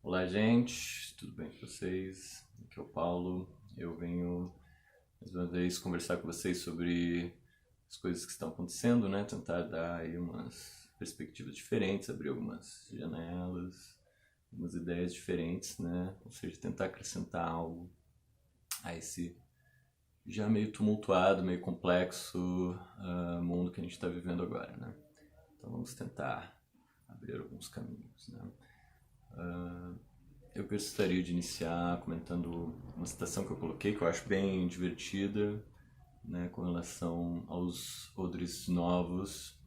Olá, gente, tudo bem com vocês? Aqui é o Paulo. Eu venho mais uma vez conversar com vocês sobre as coisas que estão acontecendo, né? Tentar dar aí umas perspectivas diferentes, abrir algumas janelas, algumas ideias diferentes, né? Ou seja, tentar acrescentar algo a esse já meio tumultuado, meio complexo mundo que a gente está vivendo agora, né? Então vamos tentar abrir alguns caminhos, né? Eu gostaria de iniciar comentando uma citação que eu coloquei, que eu acho bem divertida, né, com relação aos odres novos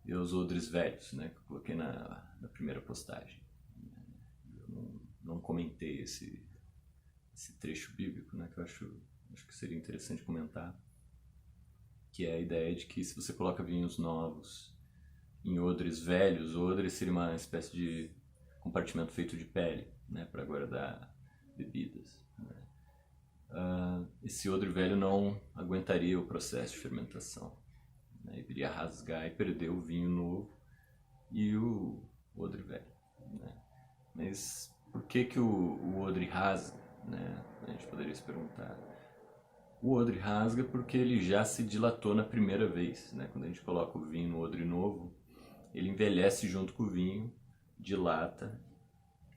e aos odres velhos, né, que eu coloquei na primeira postagem. Eu não comentei esse trecho bíblico, né, que eu acho que seria interessante comentar, que é a ideia de que se você coloca vinhos novos em odres velhos, odre seria uma espécie de compartimento feito de pele, né, para guardar bebidas. Né. Esse odre velho não aguentaria o processo de fermentação, né, iria rasgar e perder o vinho novo e o odre velho. Né. Mas por que o odre rasga? Né? A gente poderia se perguntar. O odre rasga porque ele já se dilatou na primeira vez. Né? Quando a gente coloca o vinho no odre novo, ele envelhece junto com o vinho, dilata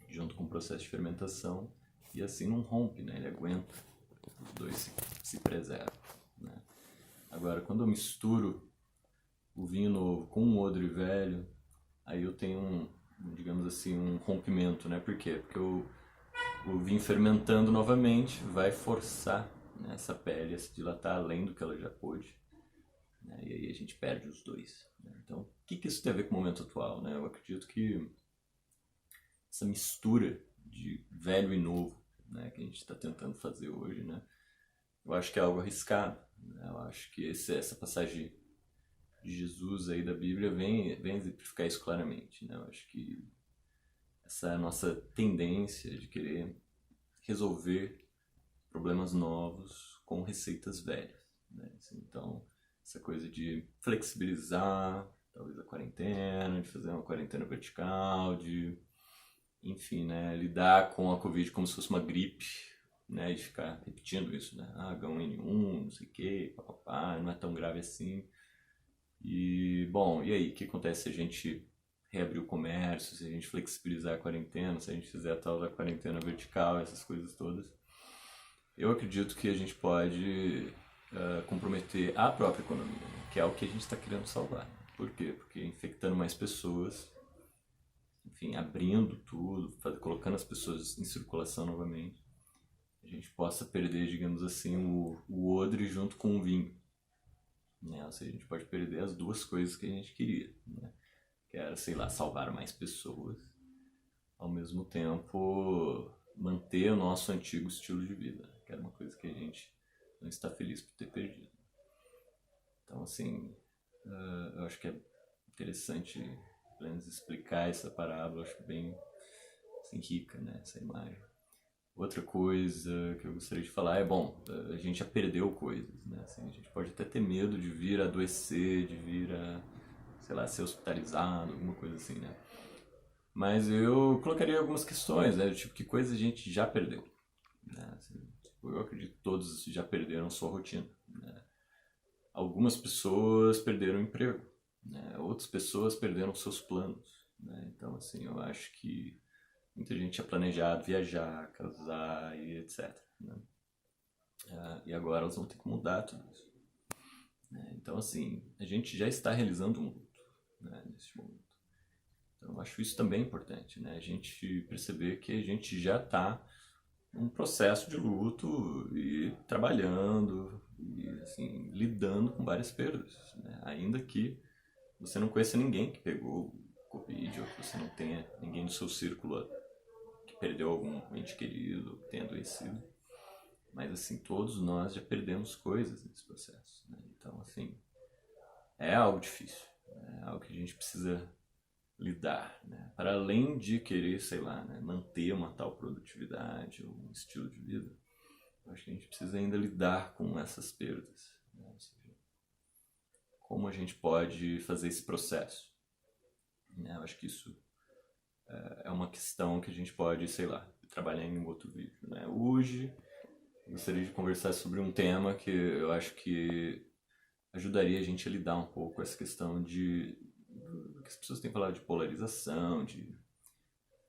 junto com o processo de fermentação e assim não rompe, né? Ele aguenta, os dois se preservam. Né? Agora, quando eu misturo o vinho novo com um odre velho, aí eu tenho digamos assim, um rompimento, né? Por quê? Porque o vinho fermentando novamente vai forçar, né, essa pele a se dilatar além do que ela já pôde, né? E aí a gente perde os dois. Né? Então, o que isso tem a ver com o momento atual? Né? Eu acredito que essa mistura de velho e novo, né, que a gente está tentando fazer hoje, né, eu acho que é algo arriscado. Né? Eu acho que essa passagem de Jesus aí da Bíblia vem exemplificar isso claramente. Né? Eu acho que essa nossa tendência de querer resolver problemas novos com receitas velhas. Né? Então, essa coisa de flexibilizar, talvez a quarentena, de fazer uma quarentena vertical, de enfim, né, lidar com a Covid como se fosse uma gripe, né, de ficar repetindo isso, né, H1N1, não sei o que, papapá, não é tão grave assim. E, bom, e aí, o que acontece se a gente reabrir o comércio, se a gente flexibilizar a quarentena, se a gente fizer a tal da quarentena vertical, essas coisas todas? Eu acredito que a gente pode comprometer a própria economia, né, que é o que a gente está querendo salvar. Por quê? Porque infectando mais pessoas, enfim, abrindo tudo, colocando as pessoas em circulação novamente, a gente possa perder, digamos assim, o odre junto com o vinho. Né? Ou seja, a gente pode perder as duas coisas que a gente queria. Né? Que era, sei lá, salvar mais pessoas, ao mesmo tempo manter o nosso antigo estilo de vida, que era uma coisa que a gente não está feliz por ter perdido. Então, assim, eu acho que é interessante pelo menos explicar essa parábola, acho bem assim, rica, né, essa imagem. Outra coisa que eu gostaria de falar é, bom, a gente já perdeu coisas, né, assim, a gente pode até ter medo de vir a adoecer, de vir a, sei lá, ser hospitalizado, alguma coisa assim, né. Mas eu colocaria algumas questões, né, tipo, que coisa a gente já perdeu, né, assim, tipo, eu acredito que todos já perderam sua rotina, né. Algumas pessoas perderam o emprego, né, outras pessoas perderam seus planos, né, então, assim, eu acho que muita gente tinha planejado viajar, casar e etc. Né? E agora elas vão ter que mudar tudo isso. Né? Então, assim, a gente já está realizando um luto, né, nesse momento. Então, eu acho isso também importante, né? A gente perceber que a gente já está num processo de luto e trabalhando e, assim, lidando com várias perdas. Né? Ainda que você não conheça ninguém que pegou Covid ou que você não tenha ninguém no seu círculo que perdeu algum ente querido, que tenha adoecido. Mas, assim, todos nós já perdemos coisas nesse processo. Né? Então, assim, é algo difícil. Né? É algo que a gente precisa lidar. Né? Para além de querer, sei lá, né, manter uma tal produtividade ou um estilo de vida, eu acho que a gente precisa ainda lidar com essas perdas. Né? Ou seja, como a gente pode fazer esse processo. Né? Eu acho que isso é uma questão que a gente pode, sei lá, trabalhar em um outro vídeo, né? Hoje, eu gostaria de conversar sobre um tema que eu acho que ajudaria a gente a lidar um pouco com essa questão de que as pessoas têm falado de polarização, de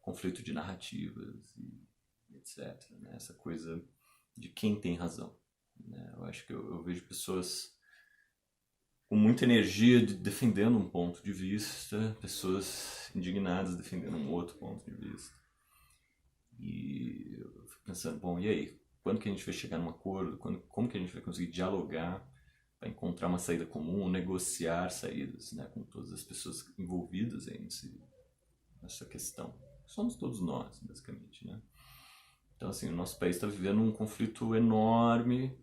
conflito de narrativas e etc. Né? Essa coisa de quem tem razão. Né? Eu acho que eu vejo pessoas com muita energia defendendo um ponto de vista, pessoas indignadas defendendo um outro ponto de vista. E eu fico pensando, bom, e aí? Quando que a gente vai chegar num acordo? Como que a gente vai conseguir dialogar para encontrar uma saída comum, negociar saídas, né, com todas as pessoas envolvidas aí nessa questão? Somos todos nós, basicamente, né? Então, assim, o nosso país está vivendo um conflito enorme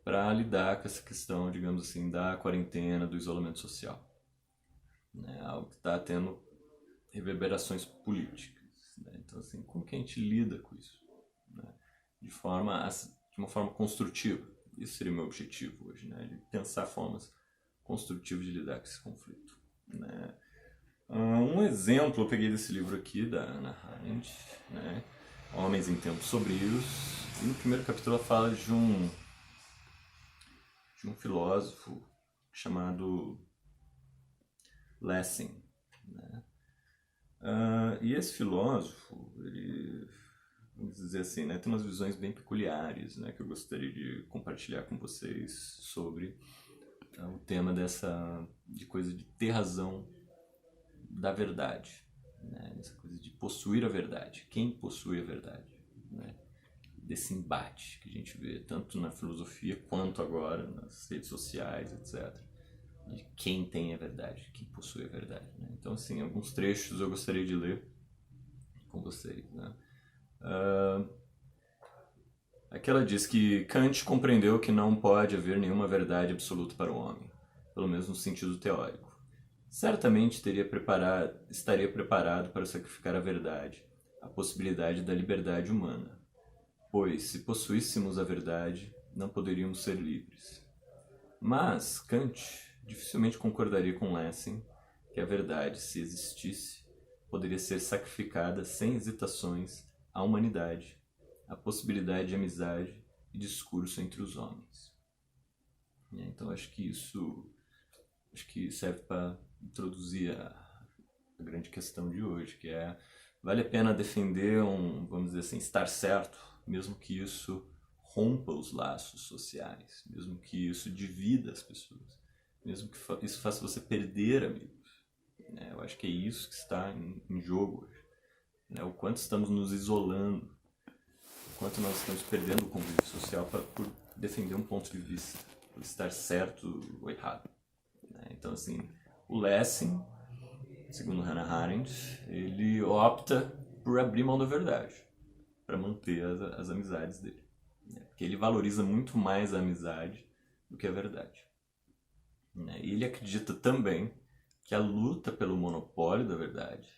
para lidar com essa questão, digamos assim, da quarentena, do isolamento social. Né? Algo que está tendo reverberações políticas. Né? Então, assim, como que a gente lida com isso? Né? De uma forma construtiva. Isso seria o meu objetivo hoje, né? De pensar formas construtivas de lidar com esse conflito. Né? Um exemplo eu peguei desse livro aqui, da Hannah Arendt, né? Homens em Tempos Sombrios, e no primeiro capítulo ela fala de um filósofo chamado Lessing. Né? E esse filósofo, ele, vamos dizer assim, né, tem umas visões bem peculiares, né, que eu gostaria de compartilhar com vocês sobre o tema de coisa de ter razão da verdade, né, essa coisa de possuir a verdade, quem possui a verdade, né, desse embate que a gente vê tanto na filosofia quanto agora nas redes sociais, etc. De quem tem a verdade, quem possui a verdade. Né? Então, assim, alguns trechos eu gostaria de ler com vocês. Né? Aqui ela diz que Kant compreendeu que não pode haver nenhuma verdade absoluta para o homem, pelo menos no sentido teórico. Certamente estaria preparado para sacrificar a verdade, a possibilidade da liberdade humana, pois, se possuíssemos a verdade, não poderíamos ser livres. Mas Kant dificilmente concordaria com Lessing que a verdade, se existisse, poderia ser sacrificada sem hesitações à humanidade, à possibilidade de amizade e discurso entre os homens. Então acho que serve para introduzir a grande questão de hoje, que é: vale a pena defender vamos dizer assim, estar certo, mesmo que isso rompa os laços sociais, mesmo que isso divida as pessoas, mesmo que isso faça você perder amigos. Né? Eu acho que é isso que está em jogo hoje. Né? O quanto estamos nos isolando, o quanto nós estamos perdendo o convívio social por defender um ponto de vista, por estar certo ou errado. Né? Então, assim, o Lessing, segundo Hannah Arendt, ele opta por abrir mão da verdade para manter as amizades dele. Porque ele valoriza muito mais a amizade do que a verdade. E ele acredita também que a luta pelo monopólio da verdade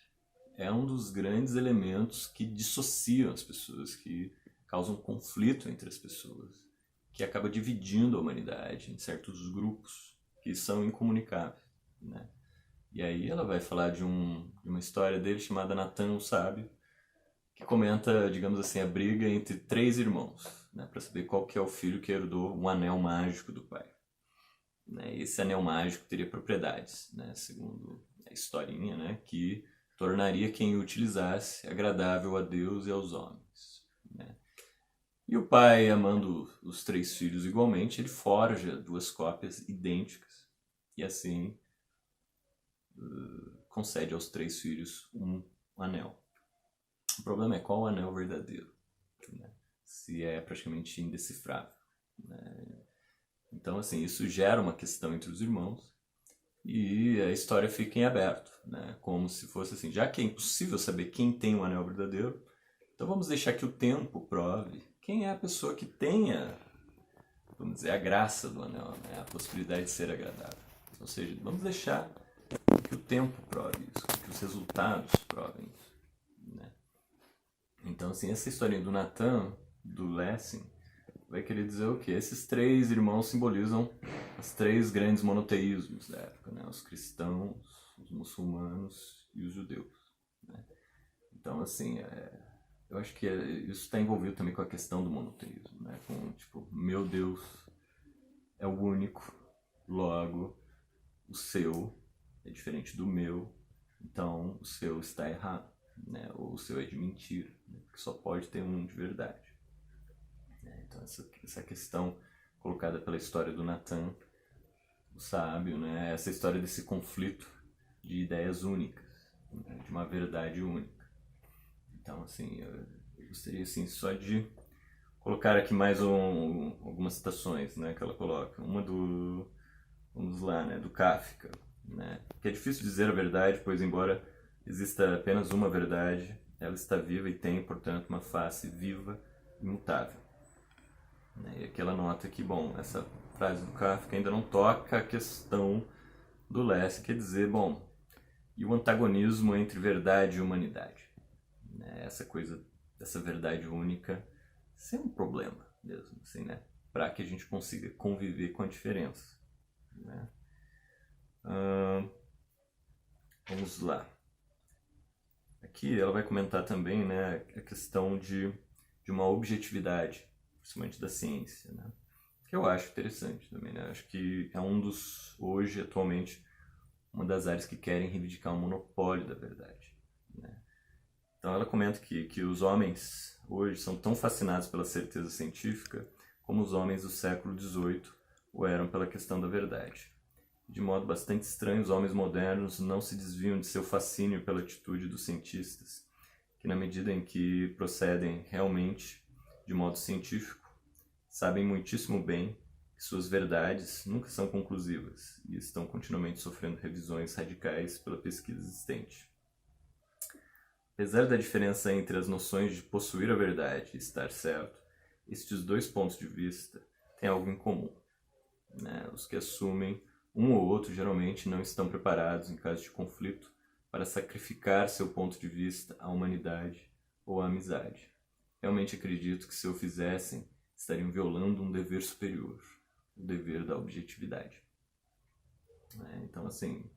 é um dos grandes elementos que dissociam as pessoas, que causam conflito entre as pessoas, que acaba dividindo a humanidade em certos grupos que são incomunicáveis. Né? E aí ela vai falar de uma história dele chamada Natan o Sábio, que comenta, digamos assim, a briga entre 3 irmãos, né, para saber qual que é o filho que herdou um anel mágico do pai. Né, esse anel mágico teria propriedades, né, segundo a historinha, né, que tornaria quem o utilizasse agradável a Deus e aos homens. Né. E o pai, amando os 3 filhos igualmente, ele forja 2 cópias idênticas e assim concede aos 3 filhos um anel. O problema é qual o anel verdadeiro, né? Se é praticamente indecifrável. Né? Então, assim, isso gera uma questão entre os irmãos e a história fica em aberto, né? Como se fosse assim, já que é impossível saber quem tem o anel verdadeiro, então vamos deixar que o tempo prove quem é a pessoa que tenha, vamos dizer, a graça do anel, né? A possibilidade de ser agradável. Ou seja, vamos deixar que o tempo prove isso, que os resultados provem isso. Né? Então, assim, essa historinha do Natan, do Lessing, vai querer dizer o quê? Esses 3 irmãos simbolizam os 3 grandes monoteísmos da época, né? Os cristãos, os muçulmanos e os judeus. Né? Então, assim, eu acho que isso está envolvido também com a questão do monoteísmo, né? Com, tipo, meu Deus é o único, logo o seu é diferente do meu, então o seu está errado, né? Ou o seu é de mentira, né? Porque só pode ter um de verdade. Né? Então essa questão colocada pela história do Natan, o sábio, né? Essa história desse conflito de ideias únicas, né? De uma verdade única. Então, assim, eu gostaria assim, só de colocar aqui mais algumas citações, né, que ela coloca. Uma vamos lá, né, do Kafka, né, que é difícil dizer a verdade, pois embora exista apenas uma verdade, ela está viva e tem, portanto, uma face viva e imutável. Né, e aqui ela nota que, bom, essa frase do Kafka ainda não toca a questão do Lessing, quer dizer, bom, e o antagonismo entre verdade e humanidade. Né, essa coisa dessa verdade única ser um problema mesmo, assim, né? Para que a gente consiga conviver com a diferença. Né? Vamos lá. Aqui ela vai comentar também, né, a questão de uma objetividade, principalmente da ciência, né? Que eu acho interessante também, né? Acho que é hoje, atualmente, uma das áreas que querem reivindicar o monopólio da verdade. Né? Então ela comenta que os homens hoje são tão fascinados pela certeza científica como os homens do século XVIII o eram pela questão da verdade. De modo bastante estranho, os homens modernos não se desviam de seu fascínio pela atitude dos cientistas, que na medida em que procedem realmente de modo científico, sabem muitíssimo bem que suas verdades nunca são conclusivas e estão continuamente sofrendo revisões radicais pela pesquisa existente. Apesar da diferença entre as noções de possuir a verdade e estar certo, estes dois pontos de vista têm algo em comum. Né? Os que assumem um ou outro geralmente não estão preparados, em caso de conflito, para sacrificar seu ponto de vista à humanidade ou à amizade. Realmente acredito que, se o fizessem, estariam violando um dever superior, o dever da objetividade. Então, assim,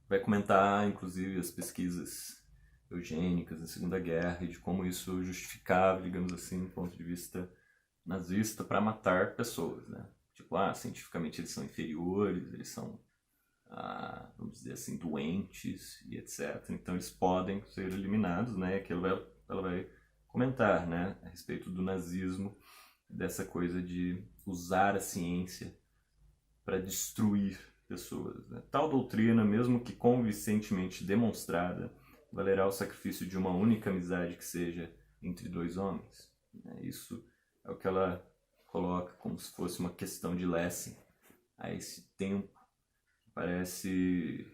vai comentar, inclusive, as pesquisas eugênicas na Segunda Guerra e de como isso justificava, digamos assim, do ponto de vista nazista, para matar pessoas, né? Tipo, cientificamente eles são inferiores, eles são, vamos dizer assim, doentes e etc. Então eles podem ser eliminados, né? Que ela vai comentar, né, a respeito do nazismo, dessa coisa de usar a ciência para destruir pessoas. Né? Tal doutrina, mesmo que convincentemente demonstrada, valerá o sacrifício de uma única amizade que seja entre dois homens. Isso é o que ela coloca como se fosse uma questão de Lessing a esse tempo que parece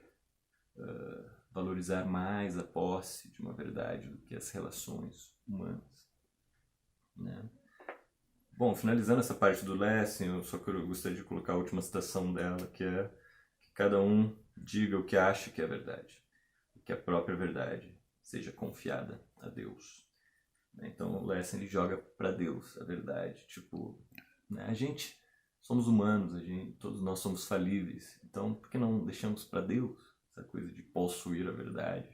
valorizar mais a posse de uma verdade do que as relações humanas. Né? Bom, finalizando essa parte do Lessing, eu só gostaria de colocar a última citação dela, que é que cada um diga o que acha que é verdade, e que a própria verdade seja confiada a Deus. Então o Lessing ele joga para Deus a verdade, tipo, né? A gente somos humanos, todos nós somos falíveis, então por que não deixamos para Deus essa coisa de possuir a verdade?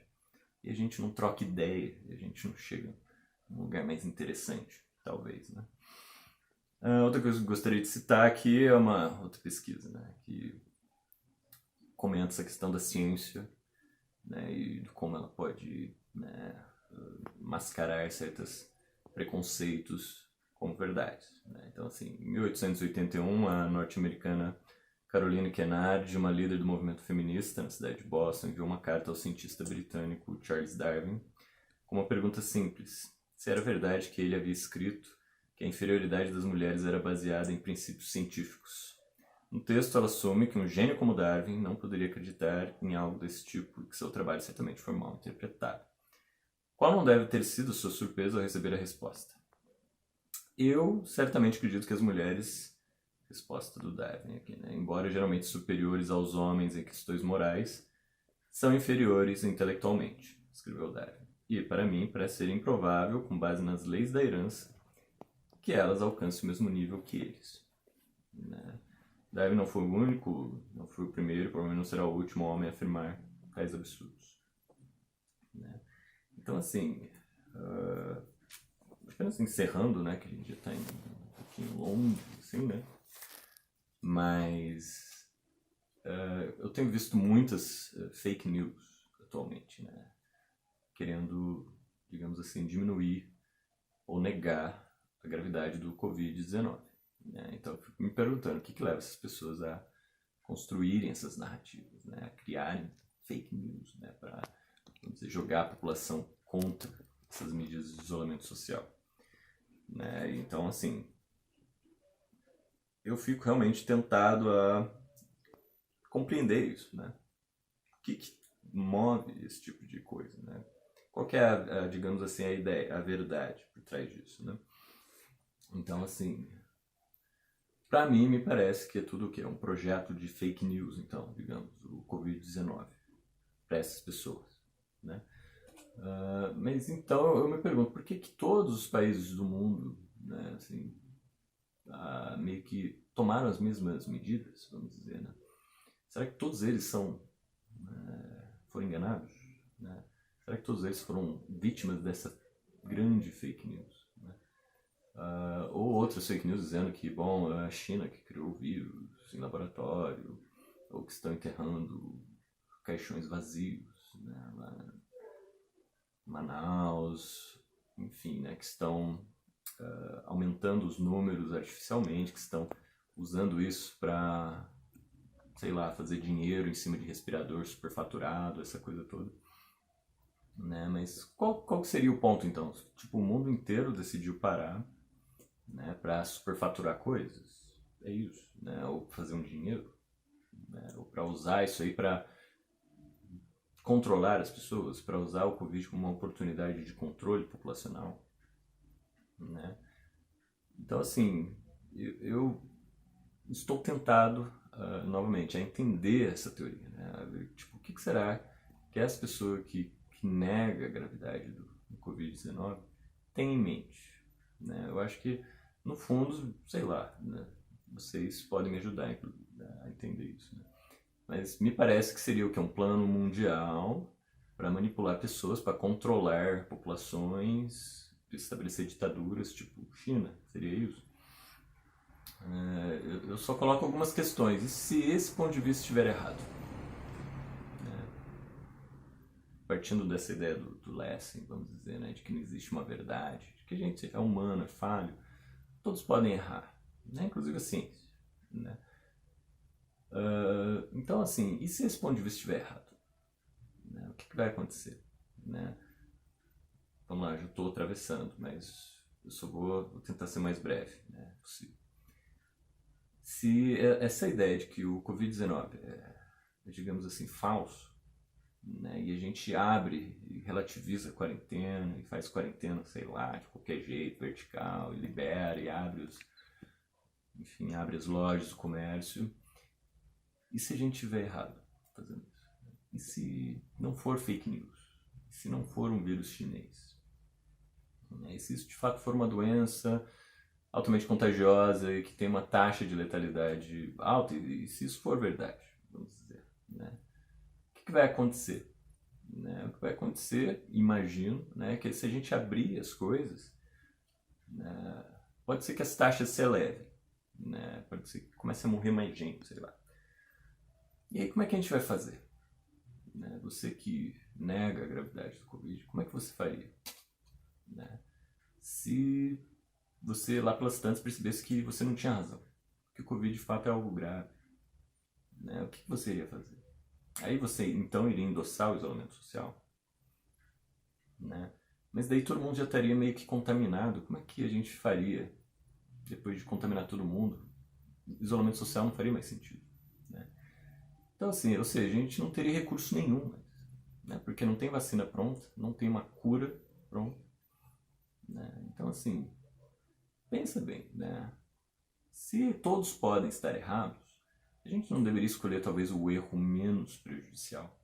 E a gente não troca ideia, e a gente não chega num lugar mais interessante, talvez, né? Outra coisa que eu gostaria de citar aqui é uma outra pesquisa, né, que comenta essa questão da ciência, né, e de como ela pode, né, mascarar certos preconceitos como verdades. Né? Então, assim, em 1881, a norte-americana Caroline Kennard, uma líder do movimento feminista na cidade de Boston, enviou uma carta ao cientista britânico Charles Darwin com uma pergunta simples: se era verdade que ele havia escrito que a inferioridade das mulheres era baseada em princípios científicos. No texto, ela assume que um gênio como Darwin não poderia acreditar em algo desse tipo e que seu trabalho certamente foi mal interpretado. Qual não deve ter sido sua surpresa ao receber a resposta? Eu certamente acredito que as mulheres, resposta do Darwin aqui, né, embora geralmente superiores aos homens em questões morais, são inferiores intelectualmente, escreveu Darwin. E, para mim, parece ser improvável, com base nas leis da herança, que elas alcancem o mesmo nível que eles. Né? Darwin não foi o único, não foi o primeiro, provavelmente não será o último homem a afirmar tais absurdos. né? Então, assim, apenas encerrando, né, que a gente já está um pouquinho longe, assim, né? Mas eu tenho visto muitas fake news atualmente, né? Querendo, digamos assim, diminuir ou negar a gravidade do Covid-19. Né? Então eu fico me perguntando o que leva essas pessoas a construírem essas narrativas, né? A criarem fake news, né? Para, vamos dizer, jogar a população contra essas medidas de isolamento social. Né? Então, assim, eu fico realmente tentado a compreender isso, né? O que move esse tipo de coisa, né? Qual que é, digamos assim, a ideia, a verdade por trás disso, né? Então, assim, para mim me parece que é tudo o quê? Um projeto de fake news, então, digamos, o Covid-19, para essas pessoas, né? Mas então eu me pergunto, por que todos os países do mundo, né, assim, meio que tomaram as mesmas medidas, vamos dizer, né? Será que todos eles foram enganados? Né? Será que todos eles foram vítimas dessa grande fake news? Né? Ou outras fake news dizendo que, bom, é a China que criou o vírus em laboratório, ou que estão enterrando caixões vazios, né, lá em Manaus, enfim, né, que estão aumentando os números artificialmente, que estão usando isso para, sei lá, fazer dinheiro em cima de respirador superfaturado, essa coisa toda. Né? Mas qual que seria o ponto, então? Tipo, o mundo inteiro decidiu parar, né, para superfaturar coisas? É isso, né? Ou fazer um dinheiro? Né? Ou para usar isso aí para controlar as pessoas, para usar o Covid como uma oportunidade de controle populacional? Né? Então, assim, eu estou tentado, novamente, a entender essa teoria. Né? Tipo, o que será que essa pessoa que nega a gravidade do Covid-19 tem em mente? Né? Eu acho que, no fundo, sei lá, né? Vocês podem me ajudar a entender isso. Né? Mas me parece que seria o que? Um plano mundial para manipular pessoas, para controlar populações, estabelecer ditaduras, tipo China, seria isso? Eu só coloco algumas questões. E se esse ponto de vista estiver errado? Partindo dessa ideia do Lessing, vamos dizer, né, de que não existe uma verdade, de que a gente é humano, é falho, todos podem errar, né, inclusive a ciência. Né? Então, assim, e se esse ponto de vista estiver errado? Né, o que vai acontecer? Né? Vamos lá, já estou atravessando, mas eu só vou tentar ser mais breve, né, possível. Se essa ideia de que o Covid-19 digamos assim, falso, né, e a gente abre e relativiza a quarentena e faz quarentena, sei lá, de qualquer jeito, vertical, e libera e abre enfim, abre as lojas, o comércio. E se a gente estiver errado fazendo isso? E se não for fake news? E se não for um vírus chinês? E se isso de fato for uma doença altamente contagiosa e que tem uma taxa de letalidade alta, e se isso for verdade, vamos dizer, né? O que vai acontecer? Né? O que vai acontecer, imagino, né, que se a gente abrir as coisas, né, pode ser que as taxas se elevem, né, pode ser que comece a morrer mais gente, sei lá. E aí como é que a gente vai fazer? Né? Você que nega a gravidade do Covid, como é que você faria? Né? Se você lá pelas tantas percebesse que você não tinha razão, que o Covid de fato é algo grave, né? O que você iria fazer? Aí você então iria endossar o isolamento social? Né? Mas daí todo mundo já estaria meio que contaminado. Como é que a gente faria depois de contaminar todo mundo? O isolamento social não faria mais sentido. Né? Então, assim, ou seja, a gente não teria recurso nenhum, né? Porque não tem vacina pronta, não tem uma cura pronta. Né? Então, assim, pensa bem, né? Se todos podem estar errados, a gente não deveria escolher talvez o erro menos prejudicial,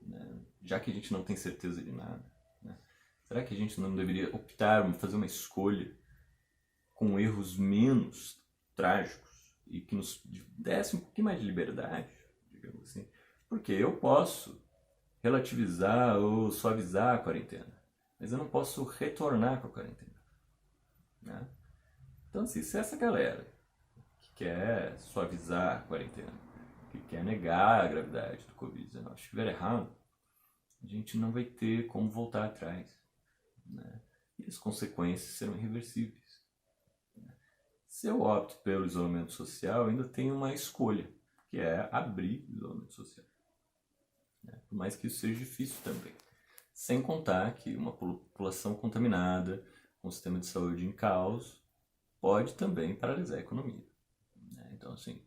né? Já que a gente não tem certeza de nada. Né? Será que a gente não deveria optar, fazer uma escolha com erros menos trágicos e que nos desse um pouquinho mais de liberdade, digamos assim? Porque eu posso relativizar ou suavizar a quarentena, mas eu não posso retornar com a quarentena, né? Então, assim, se essa galera que quer suavizar a quarentena, que quer negar a gravidade do Covid-19 estiver errado, a gente não vai ter como voltar atrás, né? E as consequências serão irreversíveis. Se eu opto pelo isolamento social, eu ainda tenho uma escolha, que é abrir o isolamento social, né? Por mais que isso seja difícil também. Sem contar que uma população contaminada, com um sistema de saúde em caos, pode também paralisar a economia, né? Então, assim,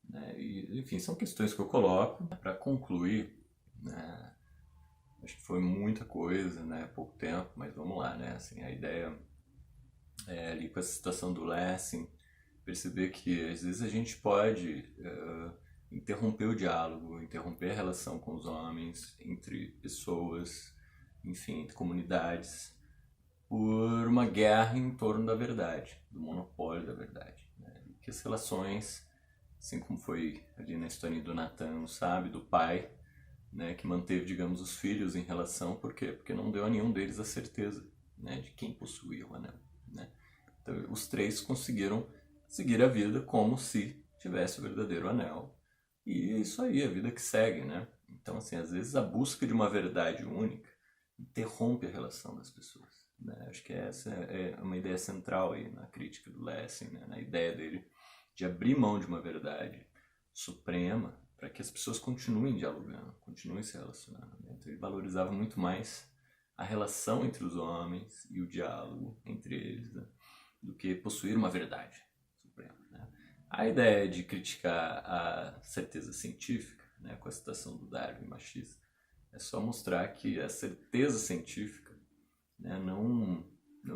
né? E, enfim, são questões que eu coloco para concluir, né? Acho que foi muita coisa, né? Pouco tempo, mas vamos lá, né? Assim, a ideia é ali com essa situação do Lessing, perceber que às vezes a gente pode interromper o diálogo, interromper a relação com os homens, entre pessoas, enfim, entre comunidades, por uma guerra em torno da verdade, do monopólio da verdade, né? E que as relações, assim como foi ali na história do Natan, sabe, do pai, né, que manteve, digamos, os filhos em relação, por quê? Porque não deu a nenhum deles a certeza, né, de quem possuía o anel, né? Então, os três conseguiram seguir a vida como se tivesse o verdadeiro anel. E é isso aí, a vida que segue, né? Então, assim, às vezes a busca de uma verdade única interrompe a relação das pessoas, né? Acho que essa é uma ideia central aí na crítica do Lessing, né? Na ideia dele de abrir mão de uma verdade suprema para que as pessoas continuem dialogando, continuem se relacionando, né? Então ele valorizava muito mais a relação entre os homens e o diálogo entre eles, né, do que possuir uma verdade suprema, né? A ideia de criticar a certeza científica, né, com a citação do Darwin machista, é só mostrar que a certeza científica, né, não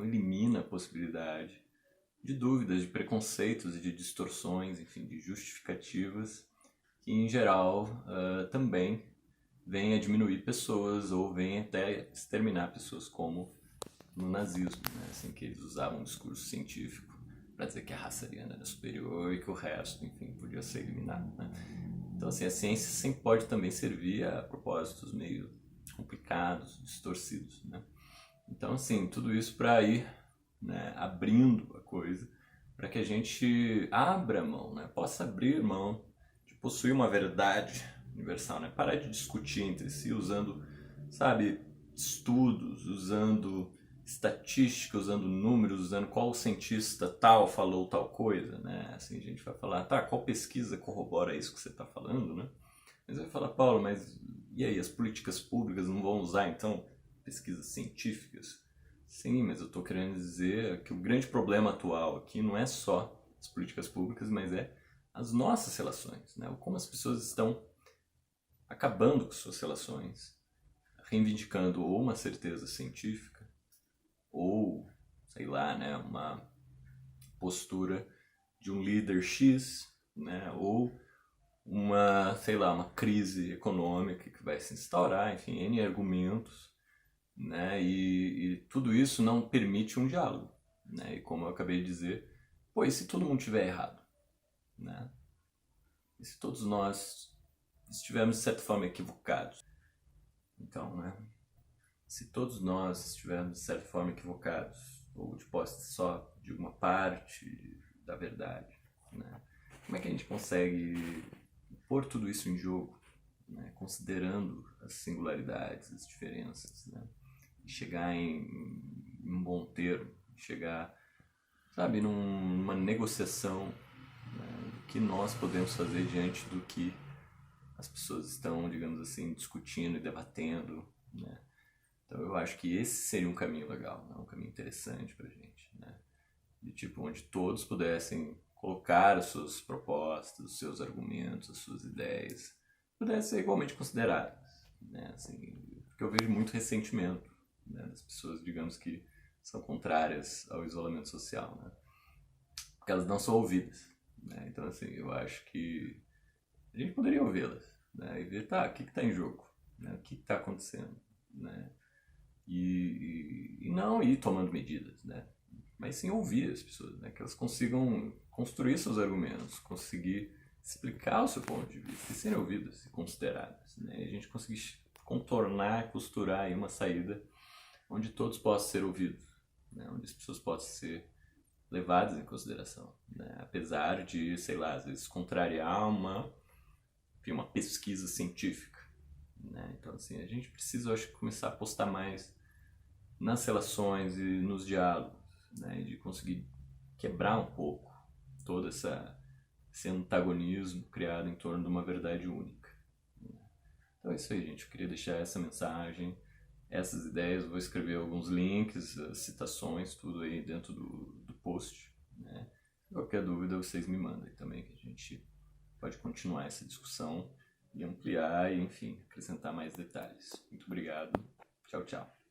elimina a possibilidade de dúvidas, de preconceitos e de distorções, enfim, de justificativas que, em geral, também vêm a diminuir pessoas ou vêm até exterminar pessoas, como no nazismo, né? Assim, que eles usavam um discurso científico para dizer que a raça ariana era superior e que o resto, enfim, podia ser eliminado, né? Então, assim, a ciência sempre pode também servir a propósitos meio complicados, distorcidos, né? Então, assim, tudo isso para ir, né, abrindo a coisa, para que a gente abra mão, né, possa abrir mão de possuir uma verdade universal, né, parar de discutir entre si usando, sabe, estudos, usando estatística, usando números, usando qual cientista tal falou tal coisa, né? Assim, a gente vai falar, tá, qual pesquisa corrobora isso que você está falando, né? Mas vai falar, Paulo, mas e aí, as políticas públicas não vão usar, então, pesquisas científicas? Sim, mas eu estou querendo dizer que o grande problema atual aqui não é só as políticas públicas, mas é as nossas relações, né? Como as pessoas estão acabando com suas relações, reivindicando ou uma certeza científica, ou, sei lá, né, uma postura de um líder X, né, ou uma, sei lá, uma crise econômica que vai se instaurar, enfim, N argumentos, né, e tudo isso não permite um diálogo, né, e como eu acabei de dizer, pô, e se todo mundo estiver errado, né, e se todos nós estivermos de certa forma equivocados, então, né, se todos nós estivermos de certa forma equivocados, ou de posse só de uma parte da verdade, né? Como é que a gente consegue pôr tudo isso em jogo, né? Considerando as singularidades, as diferenças, né? E chegar em um bom termo, chegar, sabe, numa negociação, né, do que nós podemos fazer diante do que as pessoas estão, digamos assim, discutindo e debatendo, né? Então eu acho que esse seria um caminho legal, né? Um caminho interessante pra gente, né? De tipo, onde todos pudessem colocar as suas propostas, os seus argumentos, as suas ideias, pudessem ser igualmente consideradas, né? Assim, porque eu vejo muito ressentimento, né, das pessoas, digamos, que são contrárias ao isolamento social, né? Porque elas não são ouvidas, né? Então, assim, eu acho que a gente poderia ouvi-las, né? E ver, tá, o que está em jogo, né? O que está acontecendo, né? E não ir tomando medidas, né? Mas sim ouvir as pessoas, né? Que elas consigam construir seus argumentos, conseguir explicar o seu ponto de vista e serem ouvidas e consideradas, né? E a gente conseguir contornar, costurar aí uma saída onde todos possam ser ouvidos, né? Onde as pessoas possam ser levadas em consideração, né? Apesar de, sei lá, às vezes contrariar uma pesquisa científica, né? Então, assim, a gente precisa, eu acho, começar a apostar mais nas relações e nos diálogos, né? E de conseguir quebrar um pouco todo esse antagonismo criado em torno de uma verdade única. Então é isso aí, gente. Eu queria deixar essa mensagem, essas ideias. Eu vou escrever alguns links, citações, tudo aí dentro do post, né? Qualquer dúvida vocês me mandem também, que a gente pode continuar essa discussão e ampliar e, enfim, acrescentar mais detalhes. Muito obrigado. Tchau, tchau.